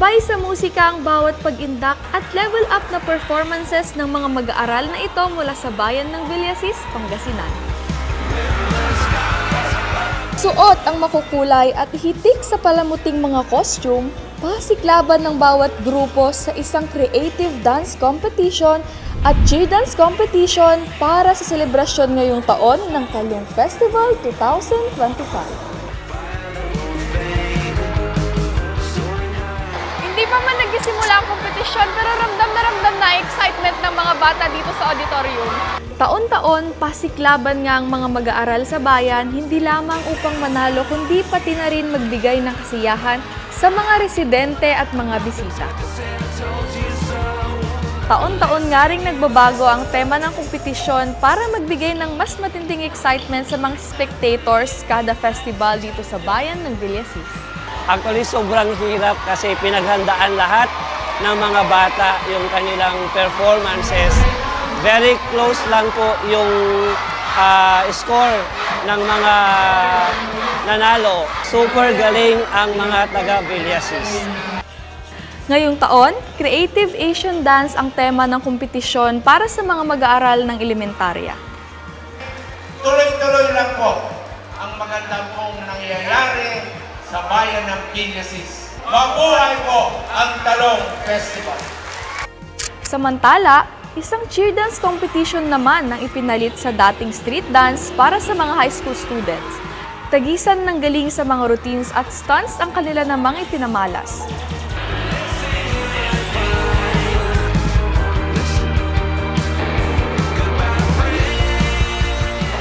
Gabay sa musika ang bawat pag-indak at level up na performances ng mga mag-aaral na ito mula sa bayan ng Villasis, Pangasinan. Suot ang makukulay at hitik sa palamuting mga costume, pasiklaban ng bawat grupo sa isang creative dance competition at cheer dance competition para sa selebrasyon ngayong taon ng Talong Festival 2025. Hindi pa man nagsisimula ang kompetisyon pero ramdam na excitement ng mga bata dito sa auditorium. Taon-taon, pasiklaban nga ang mga mag-aaral sa bayan hindi lamang upang manalo kundi pati na rin magbigay ng kasiyahan sa mga residente at mga bisita. Taon-taon nga ring nagbabago ang tema ng kompetisyon para magbigay ng mas matinding excitement sa mga spectators kada festival dito sa bayan ng Villasis. Actually, sobrang hirap kasi pinaghandaan lahat ng mga bata yung kanilang performances. Very close lang po yung score ng mga nanalo. Super galing ang mga taga-Villasis. Ngayong taon, Creative Asian Dance ang tema ng kompetisyon para sa mga mag-aaral ng elementarya. Tuloy-tuloy lang po ang maganda pong nangyayari sa bayan ng Villasis. Mabuhay po ang Talong Festival! Samantala, isang cheer dance competition naman ang ipinalit sa dating street dance para sa mga high school students. Tagisan ng galing sa mga routines at stunts ang kanila namang ipinamalas.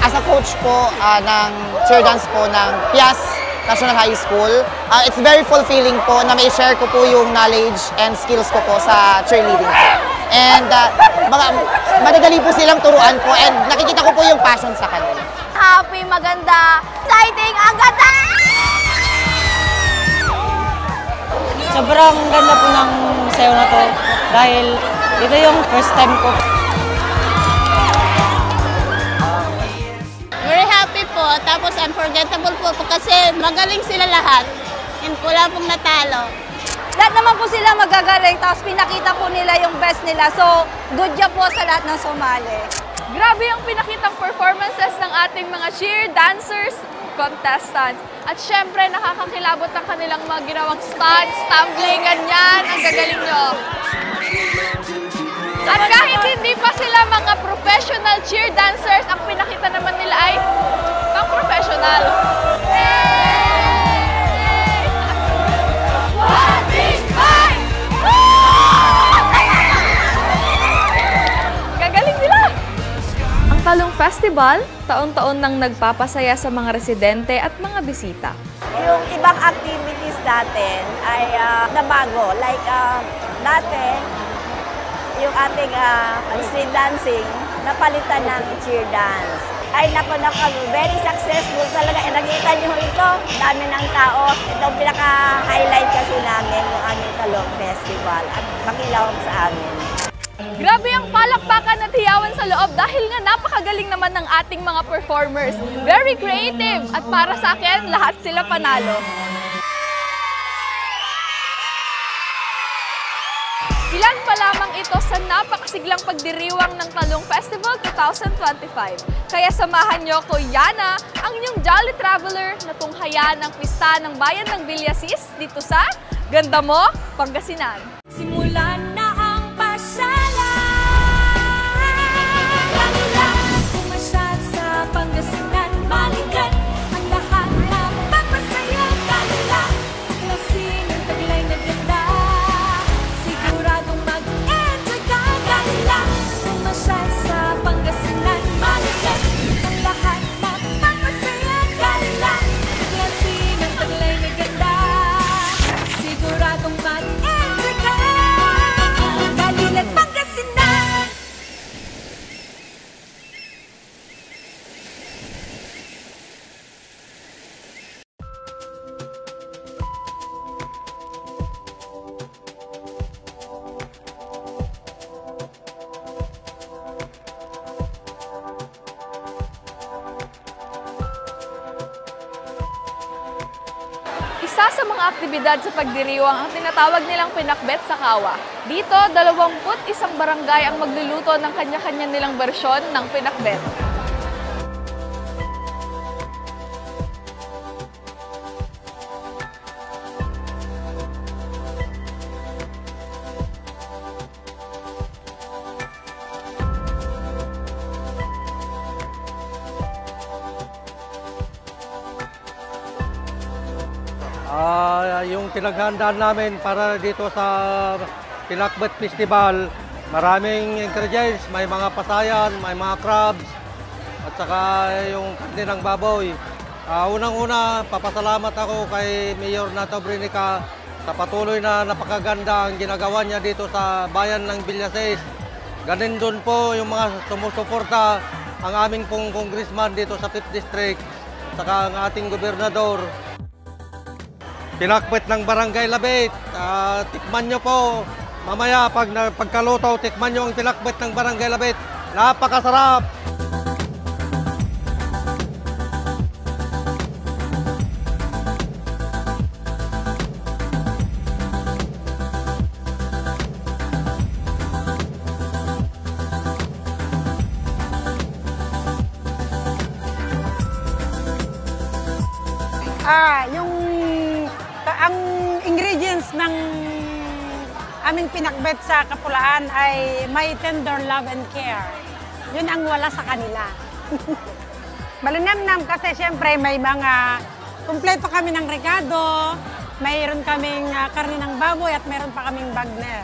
As a coach po ng cheer dance po ng Pias National High School, it's very fulfilling po na may share ko po yung knowledge and skills ko po sa cheerleading. And madadali po silang turuan po and nakikita ko po yung passion sa kanila. Happy, maganda, exciting, ang ganda! Sobrang ganda po ng sayo na to dahil ito yung first time ko. Very happy po, tapos unforgettable po kasi magaling sila lahat. And wala pong natalo. Lahat naman po sila magagaling, tapos pinakita po nila yung best nila. So, good job po sa lahat ng sumali. Grabe ang pinakitang performances ng ating mga cheer dancers, contestants. At syempre, nakakakilabot ang kanilang mga ginawang stunts, tumbling, ganyan. Ang gagaling nyo. At kahit hindi pa sila mga professional cheer dancers, ang pinakita naman nila ay pang-professional. Gagaling nila! Ang Talong Festival, taon-taon nang nagpapasaya sa mga residente at mga bisita. Yung ibang activities natin ay nabago. Like dati, yung ating street dancing, napalitan ng cheer dance. Ay naku, very successful talaga. Nakita niyo ito, dami ng tao. Ito ang pinaka-highlight kasi namin, yung aming Talong Festival at makilawag sa amin. Grabe ang palakpakan at hiyawan sa loob dahil nga napakagaling naman ng ating mga performers. Very creative at para sa akin, lahat sila panalo. Ilan pa lamang ito sa napakasiglang pagdiriwang ng Talong Festival 2025. Kaya samahan niyo ko, Yana, ang inyong Jolly Traveler na tunghayan ng pista ng bayan ng Villasis dito sa Ganda Mo, Pangasinan. Simulan na ang pasala. Pumasad sa Pangasinan, balikan ang lahat na papasaya kanila. Klasin ang taglay na ganda. Siguradong mag-enjoy ka kanila. Pumasad sa Pangasinan, balikan ang lahat na papasaya kanila. Klasin ang taglay na ganda. Siguradong mag-enjoy ka Isa sa mga aktibidad sa pagdiriwang ang tinatawag nilang pinakbet sa Kawa. Dito, 21 barangay ang magluluto ng kanya-kanya nilang bersyon ng pinakbet. Yung pinaghandaan namin para dito sa Pinakbet Festival, maraming ingredients, may mga pasayan, may mga crabs, at saka yung karne ng baboy. Unang-una, papasalamat ako kay Mayor Nato Brinica sa patuloy na napakaganda ang ginagawa niya dito sa bayan ng Villaseis. Ganin doon po yung mga sumusuporta, ang aming pong congressman dito sa 5th District, at saka ang ating gobernador. Pinakbet ng Barangay Labit. Tikman nyo po. Mamaya pagkaluto, tikman nyo ang pinakbet ng Barangay Labit. Napakasarap! Ang ingredients ng aming pinakbet sa Kapulaan ay may tender love and care. Yun ang wala sa kanila. Malinamnam kasi siyempre may mga kumpleto kami ng rekado, mayroon kaming karne ng baboy at mayroon pa kaming bagner.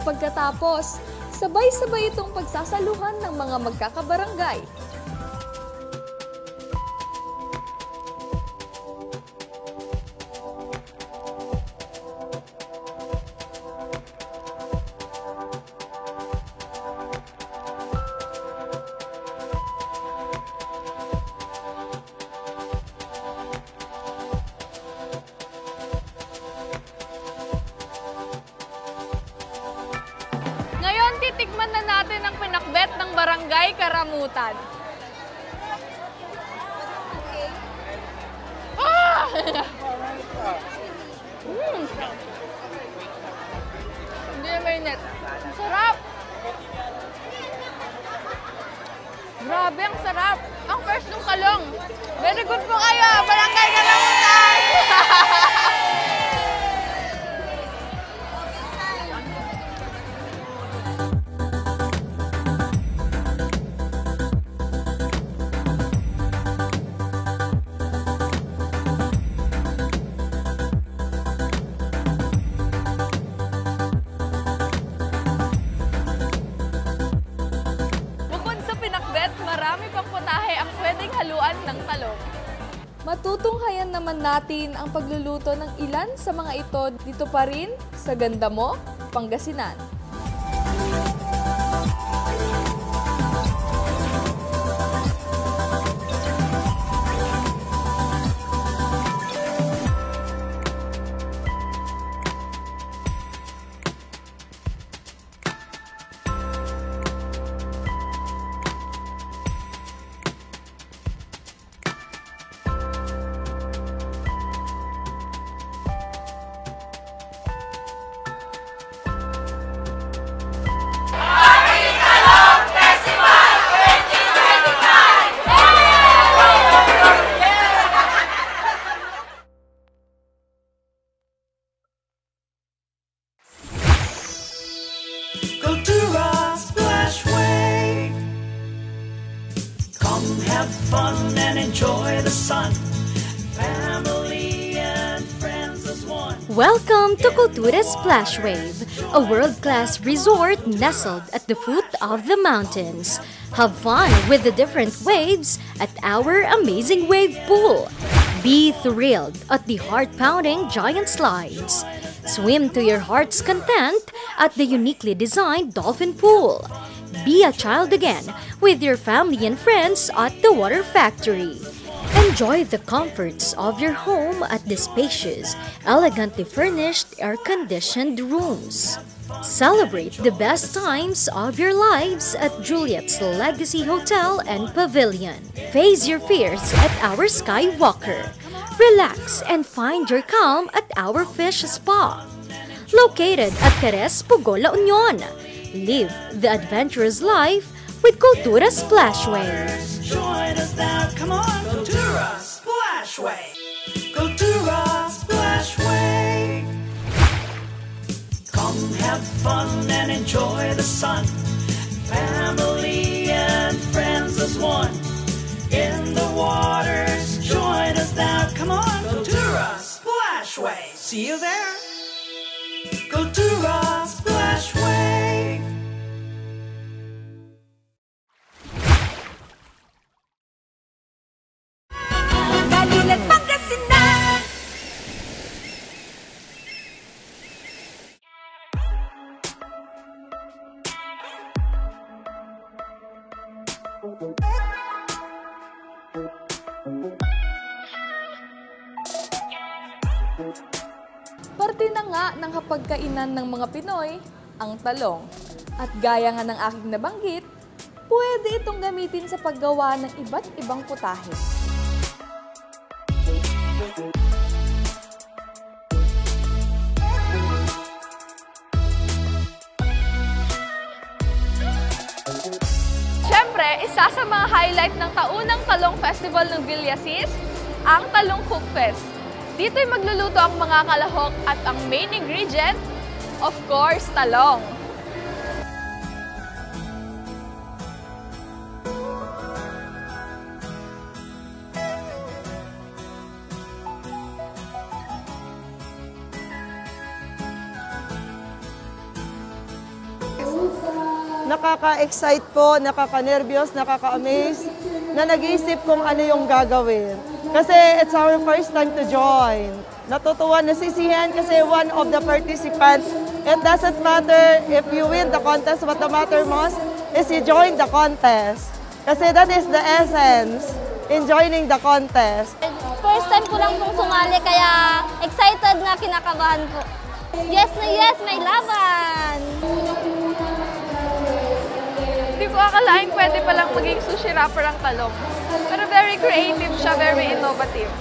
Pagkatapos, sabay-sabay itong pagsasaluhan ng mga magkakabarangay. Ngayon, titikman na natin ang pinakbet ng Barangay Karamutan. Ah! Hindi na mainit. Sarap! Grabe, ang sarap! Ang fresh ng talong. Very good po kayo, Barangay Karamutan! Marami pang putahe ang pwedeng haluan ng talong. Matutunghayan naman natin ang pagluluto ng ilan sa mga ito dito pa rin sa Gandamo, Pangasinan. Have fun and enjoy the sun. Family and friends as one. Welcome to Cultura Splash Wave, a world-class resort nestled at the foot of the mountains. Have fun with the different waves at our amazing wave pool. Be thrilled at the heart-pounding giant slides. Swim to your heart's content at the uniquely designed dolphin pool. Be a child again with your family and friends at the Water Factory. Enjoy the comforts of your home at the spacious, elegantly furnished, air-conditioned rooms. Celebrate the best times of your lives at Juliet's Legacy Hotel and Pavilion. Face your fears at our Skywalker. Relax and find your calm at our Fish Spa. Located at Cares, Pugo, La Union. Live the adventurous life with Kultura Splashway. Join us now, come on, Kultura Splashway. Kultura Splashway. Come have fun and enjoy the sun. Family and friends as one. In the waters, join us now, come on, Kultura Splashway. See you there. Kultura Splashway. Balilan Pangasinan. Parte na nga ng hapagkainan ng mga Pinoy, ang talong. At gaya nga ng aking nabanggit, pwede itong gamitin sa paggawa ng iba't ibang putahe. Siyempre, isa sa mga highlight ng taunang Talong Festival ng Villasis, ang Talong Cook Fest. Dito'y magluluto ang mga kalahok at ang main ingredient, of course, talong. Nakaka-excite po, nakaka-nervyos, nakaka-amaze na nag-iisip kung ano yung gagawin. Kasi it's our first time to join. Natutuwa, nasisihan kasi one of the participants. It doesn't matter if you win the contest, what the matter most is you join the contest. Kasi that is the essence in joining the contest. First time ko lang pong sumali kaya excited na, kinakabahan po. Yes na yes, may laban! Hindi ko akalain pwede palang maging sushi wrapper ang talong. Pero very creative siya, very innovative.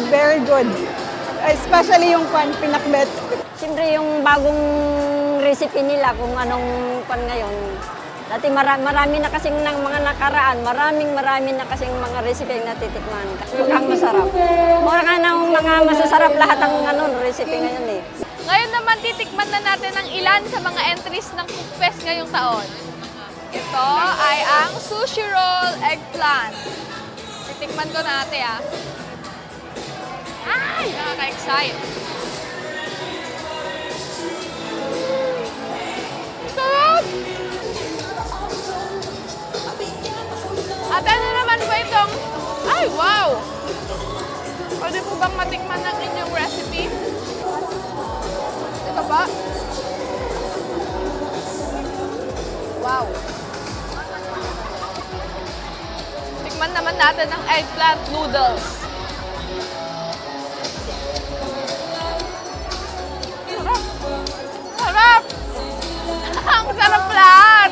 Very good. Especially yung pinakbet. Siyempre yung bagong recipe nila kung anong pan ngayon. Dati marami na kasing ng mga nakaraan, marami na kasing mga recipe ang natitikman. Mukhang masarap. Mura nga ng mga masasarap lahat ang recipe ngayon eh. Ngayon naman titikman na natin ang ilan sa mga entries ng Cook Fest ngayong taon. Ito ay ang sushi roll eggplant. Titikman ko na ate ah. Ay, nakaka-excite. Sarap! At ano naman po itong... Ay, wow! Pwede po bang matikman ng inyong recipe? Ito ba? Wow! Tikman naman natin ang eggplant noodles. Sarap! Ang sarap lahat!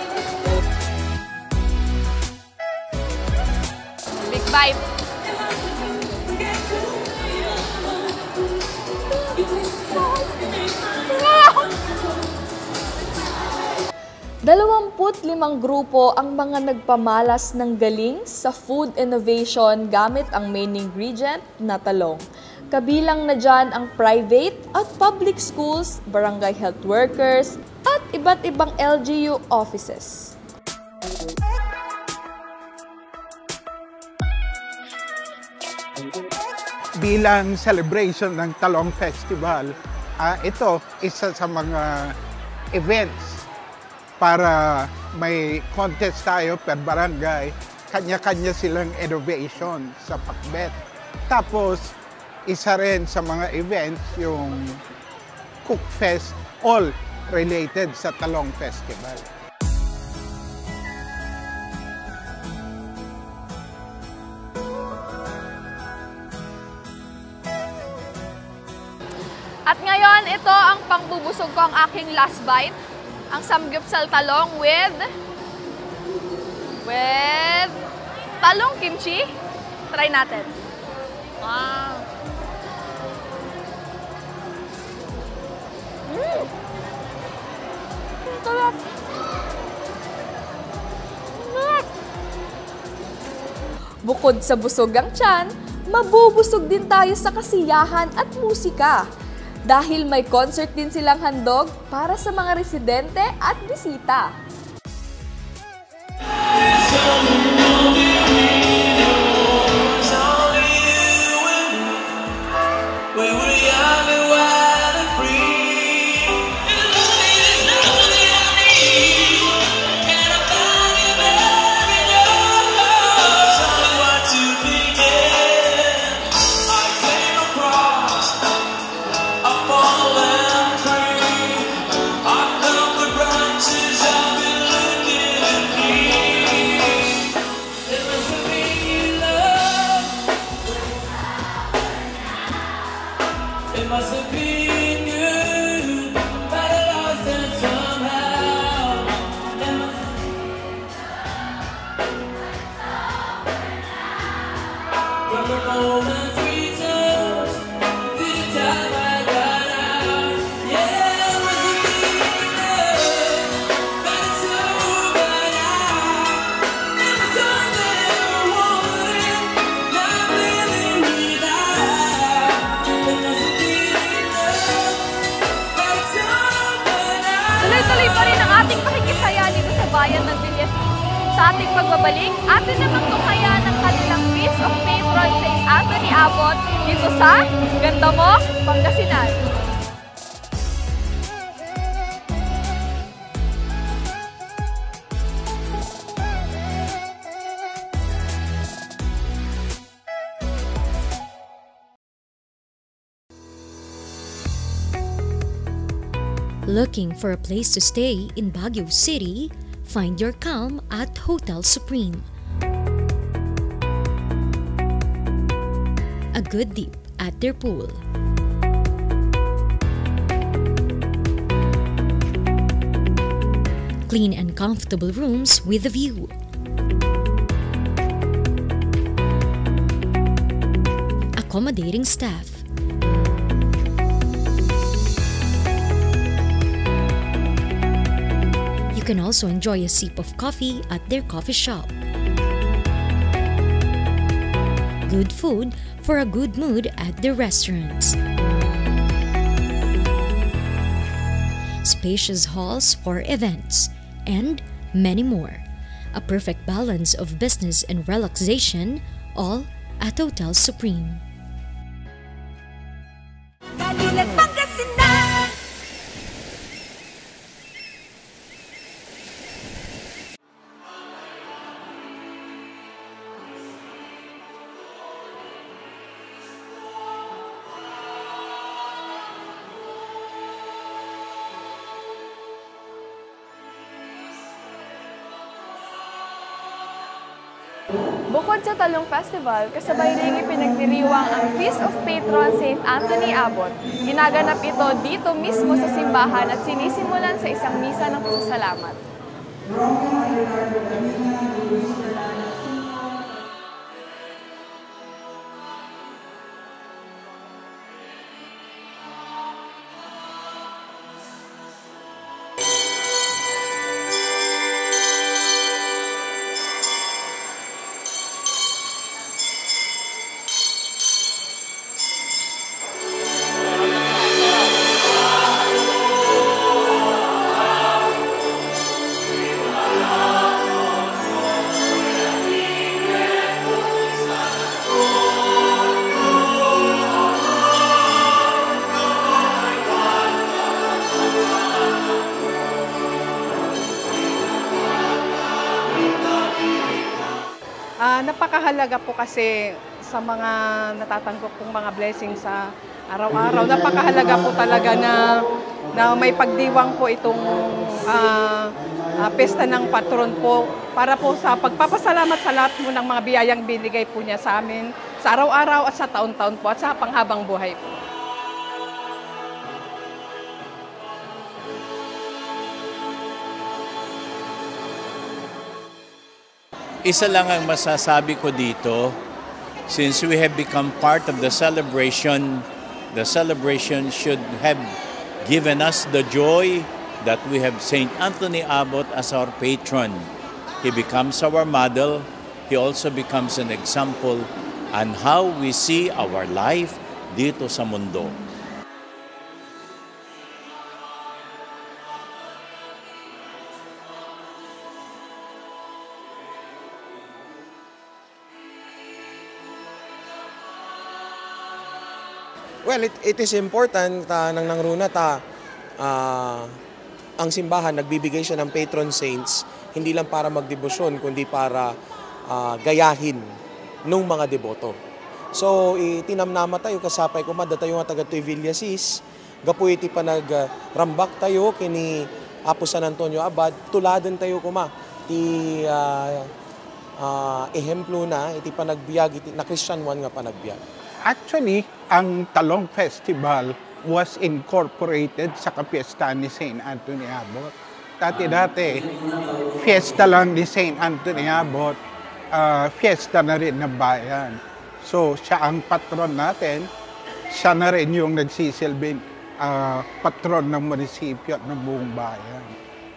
Big bite! Wow! 25 grupo ang mga nagpamalas ng galing sa food innovation gamit ang main ingredient na talong. Kabilang na dyan ang private at public schools, barangay health workers, at iba't ibang LGU offices. Bilang celebration ng Talong Festival, ito isa sa mga events para may contest tayo per barangay. Kanya-kanya silang innovation sa pakbet. Tapos, isa rin sa mga events yung Cook Fest, all related sa Talong Festival. At ngayon, ito ang pangbubusog ko, ang aking last bite. Ang samgyupsal talong with talong kimchi. Try natin. Wow! Sarap! Bukod sa busog ang tiyan, mabubusog din tayo sa kasiyahan at musika. Dahil may concert din silang handog para sa mga residente at bisita. Tuloy-tuloy pa rin ang ating pakikisaya dito sa bayan ng Villasis. Sa ating pagbabalik, atin namang tunghayan ang kanilang Feast of Patron St. Anthony Abbot dito sa Ganda Mo, Pangasinan. Looking for a place to stay in Baguio City? Find your calm at Hotel Supreme. A good dip at their pool. Clean and comfortable rooms with a view. Accommodating staff. You can also enjoy a sip of coffee at their coffee shop. Good food for a good mood at their restaurants. Spacious halls for events, and many more. A perfect balance of business and relaxation, all at Hotel Supreme. Bukod sa Talong Festival, kasabay rin ipinagdiriwang ang Feast of Patron St. Anthony Abbot. Ginaganap ito dito mismo sa simbahan at sinisimulan sa isang misa ng pasasalamat. napakahalaga po kasi sa mga natatanggap pong mga blessings sa araw-araw. Napakahalaga po talaga na may pagdiwang po itong pesta ng patron po para po sa pagpapasalamat sa lahat po ng mga biyayang binigay po niya sa amin sa araw-araw at sa taon-taon po at sa panghabang buhay po. Isa lang ang masasabi ko dito, since we have become part of the celebration should have given us the joy that we have St. Anthony Abbot as our patron. He becomes our model. He also becomes an example on how we see our life dito sa mundo. Well, it is important nang nangruna ang simbahan nagbibigay siya ng patron saints hindi lang para magdebosyon kundi para gayahin ng mga deboto. So itinamnama tayo kasapay ko madda tayo nga taga Villasis, gapu iti panagrambak tayo kini Apo San Antonio Abad, tuladen tayo kuma ti ehemplo na iti panagbiag iti na Christian one nga panagbiag. Actually, ang Talong Festival was incorporated sa kapiesta ni St. Anthony Abbot. Dati, fiesta lang ni St. Anthony Abbot, fiesta na rin ng bayan. So, siya ang patron natin, siya na rin yung nagsisilbing patron ng munisipyo at ng buong bayan.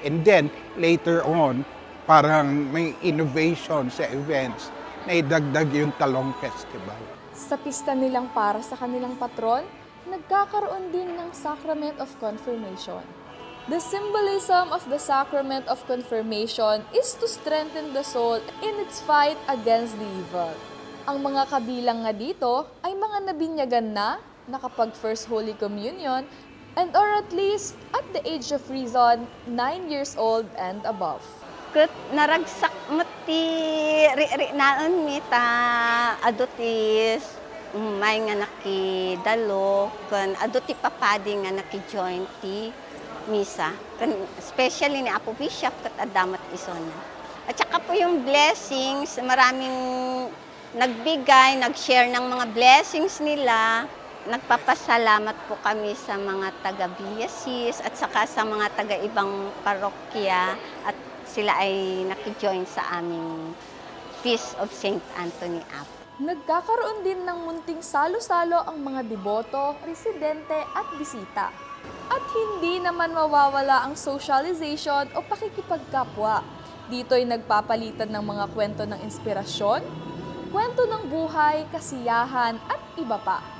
And then, later on, parang may innovation sa events na idagdag yung Talong Festival. Sa pista nilang para sa kanilang patron, nagkakaroon din ng Sacrament of Confirmation. The symbolism of the Sacrament of Confirmation is to strengthen the soul in its fight against the evil. Ang mga kabilang nga dito ay mga nabinyagan na nakapag First Holy Communion and or at least at the age of reason, 9 years old and above. Ket naragsak mati ri-naon mi ta adutis may nga nakidalo ken aduti papadi nga nakijoin ti misa ken especially ni Apo Bishop ket adamat isona. At saka po yung blessings, maraming nagbigay, nag-share ng mga blessings nila. Nagpapasalamat po kami sa mga taga-Villasis at saka sa mga taga-ibang parokya at sila ay nakijoin sa aming Feast of St. Anthony Abbot. Nagkakaroon din ng munting salo-salo ang mga deboto, residente at bisita. At hindi naman mawawala ang socialization o pakikipagkapwa. Dito'y nagpapalitan ng mga kwento ng inspirasyon, kwento ng buhay, kasiyahan at iba pa.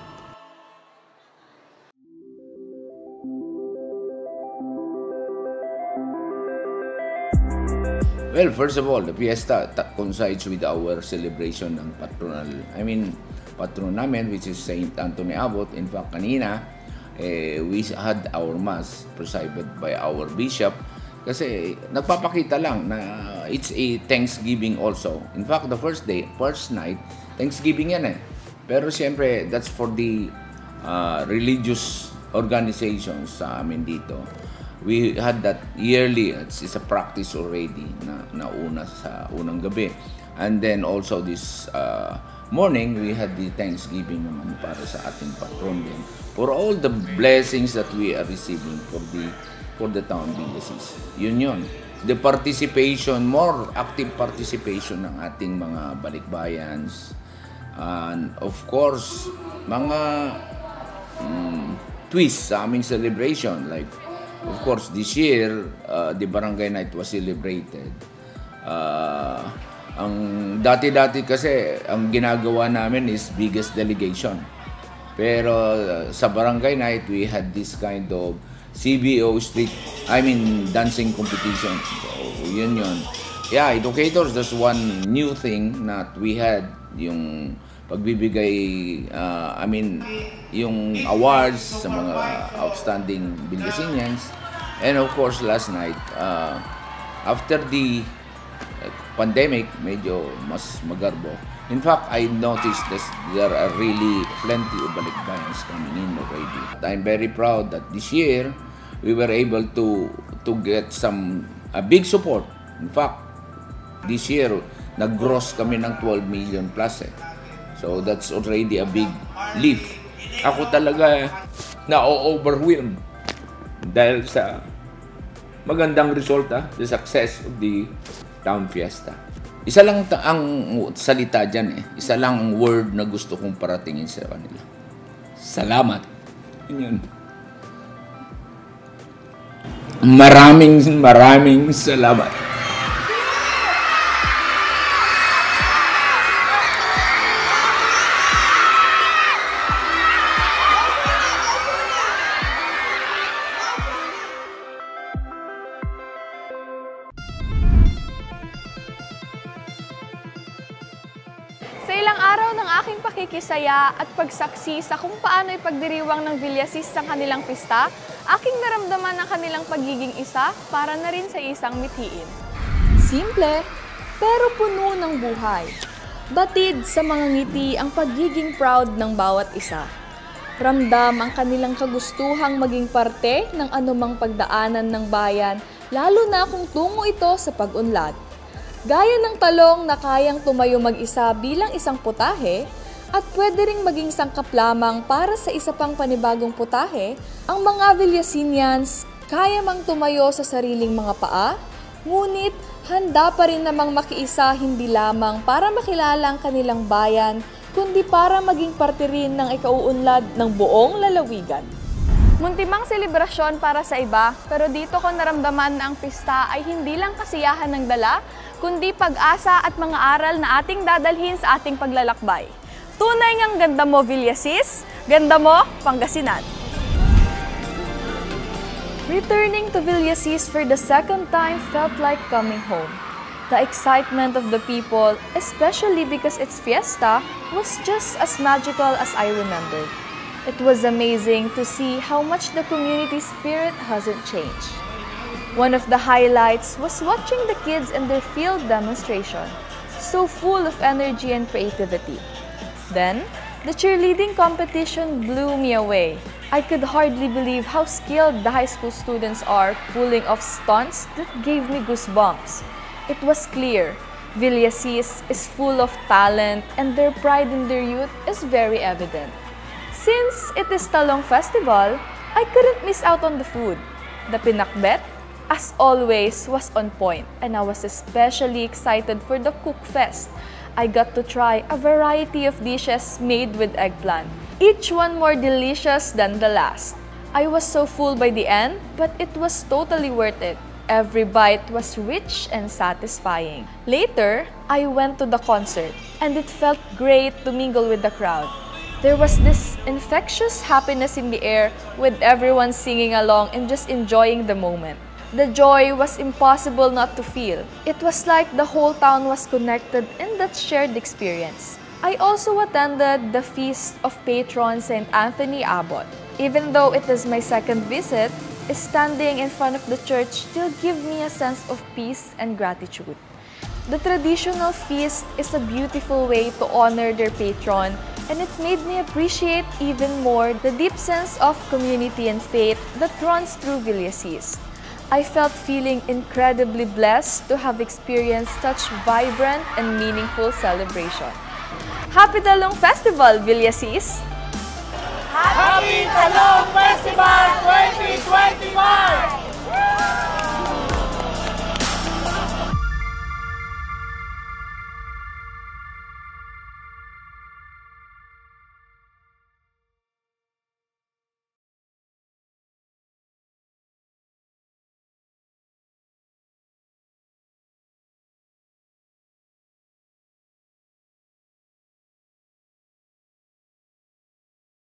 Well, first of all, the fiesta coincides with our celebration ng patron namin, which is St. Anthony Abbot. In fact, kanina, we had our mass presided by our bishop kasi nagpapakita lang na it's a Thanksgiving also. In fact, the first night, Thanksgiving yan eh. Pero siyempre, that's for the religious organizations sa amin dito. We had that yearly, it's a practice already na una sa unang gabi. And then also this morning, we had the Thanksgiving naman para sa ating patron din. For all the blessings that we are receiving for the town Villasis. Yun. The participation, more active participation ng ating mga balikbayans. And of course, mga twists sa aming celebration like of course, this year, the Barangay Night was celebrated. Ang dati-dati kasi, ang ginagawa namin is biggest delegation. Pero sa Barangay Night, we had this kind of CBO dancing competition. So, yun. Yeah, educators, that's one new thing that we had, yung pagbibigay, yung awards sa mga outstanding Villasinians. And of course, last night, after the pandemic, medyo mas magarbo, In fact, I noticed that there are really plenty of balikbayans coming in already. I'm very proud that this year, we were able to get a big support. In fact, this year, nag-gross kami ng 12 million plus eh. So that's already a big leap. Ako talaga na-overwhelmed dahil sa magandang resulta, the success of the Town Fiesta. Isa lang ang salita dyan eh. Isa lang ang word na gusto kong paratingin sa kanila. Salamat. Yun. Maraming salamat. Sa ilang araw ng aking pakikisaya at pagsaksi sa kung paano ipagdiriwang ng Villasis ang kanilang pista, aking naramdaman ang kanilang pagiging isa para na rin sa isang mithiin. Simple, pero puno ng buhay. Batid sa mga ngiti ang pagiging proud ng bawat isa. Ramdam ang kanilang kagustuhang maging parte ng anumang pagdaanan ng bayan, lalo na kung tungo ito sa pag-unlad. Gaya ng talong na kayang tumayo mag-isa bilang isang putahe at pwede ring maging sangkap lamang para sa isa pang panibagong putahe, ang mga Villasinians kaya mang tumayo sa sariling mga paa, ngunit handa pa rin namang makiisa hindi lamang para makilala ang kanilang bayan, kundi para maging parte rin ng ikauunlad ng buong lalawigan. Muntimang selebrasyon para sa iba, pero dito ko naramdaman na ang pista ay hindi lang kasiyahan ng dala, kundi pag-asa at mga aral na ating dadalhin sa ating paglalakbay. Tunay ngang ganda mo, Villasis, ganda mo, Pangasinan. Returning to Villasis for the second time felt like coming home. The excitement of the people, especially because it's fiesta, was just as magical as I remembered. It was amazing to see how much the community spirit hasn't changed. One of the highlights was watching the kids in their field demonstration, so full of energy and creativity. Then, the cheerleading competition blew me away. I could hardly believe how skilled the high school students are pulling off stunts that gave me goosebumps. It was clear, Villasis is full of talent and their pride in their youth is very evident. Since it is Talong Festival, I couldn't miss out on the food. The pinakbet, as always, was on point, and I was especially excited for the Cook Fest. I got to try a variety of dishes made with eggplant, each one more delicious than the last. I was so full by the end, but it was totally worth it. Every bite was rich and satisfying. Later, I went to the concert, and it felt great to mingle with the crowd. There was this infectious happiness in the air with everyone singing along and just enjoying the moment. The joy was impossible not to feel. It was like the whole town was connected in that shared experience. I also attended the Feast of Patron St. Anthony Abbot. Even though it is my second visit, standing in front of the church still gave me a sense of peace and gratitude. The traditional feast is a beautiful way to honor their patron, and it made me appreciate even more the deep sense of community and faith that runs through Villasis. I felt feeling incredibly blessed to have experienced such vibrant and meaningful celebration. Happy Talong Festival, Villasis! Happy Talong Festival 2025!